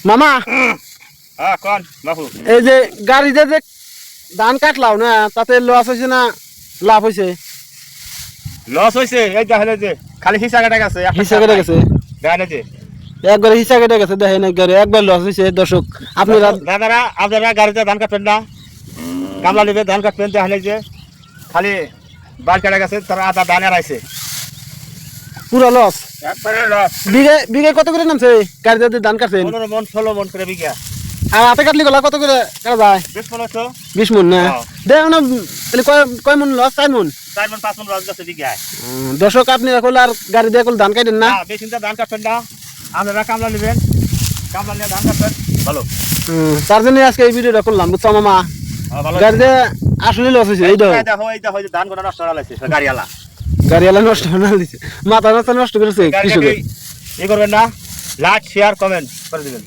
মামা কোন বাবু এই যে গাড়িতে যে ধান কাটলাও না তাতে লস হয়েছে না লাভ হয়েছে? লস হয়েছে এই দেখেন যে খালি হিসা কেটে গেছে হিসা কেটে গেছে, দেখেন যে একবার হিসা কেটে গেছে, দেখেন একবার লস হয়েছে। দর্শক আপনারা দাদারা আপনারা গাড়িতে ধান কাটবেন না, কামলা নেবে ধান কাটবেন, দেখেন যে খালি বাল কেটে গেছে, তারা আধা ধান এড়াইছে, পুরো লস। একবারে লস। বিঘে কত করে নামছে গাড়িতে ধান কাটছেন? 15 মন 16 মন করে বিঘা। আর হাতে কাটলি গলা কত করে কাটা যায়? 20 মন না? দেখুন না তাহলে কয় মন লস? 4 মন 4 মন 5 মন লস গেছে বিঘায়। দর্শক আপনি এখন আর গাড়ি দিয়ে ধান কাটেন না? বেশি ধান কাটবেন না, আপনারা কামলা নেবেন, কামলা নিয়ে ধান কাটবেন ভালো। তার জন্য আজকে এই ভিডিওটা করলাম, বুঝছো মামা? গাড়িতে আসলে লস হয়েছে। এই দেখো এই দেখো ধান গোনা নষ্ট হয়ে গেছে, গাড়িওয়ালা নষ্ট না দিছে, মাথা নষ্ট করেছে কৃষকের। করবেন না, লাইক শেয়ার কমেন্ট করে দিবেন।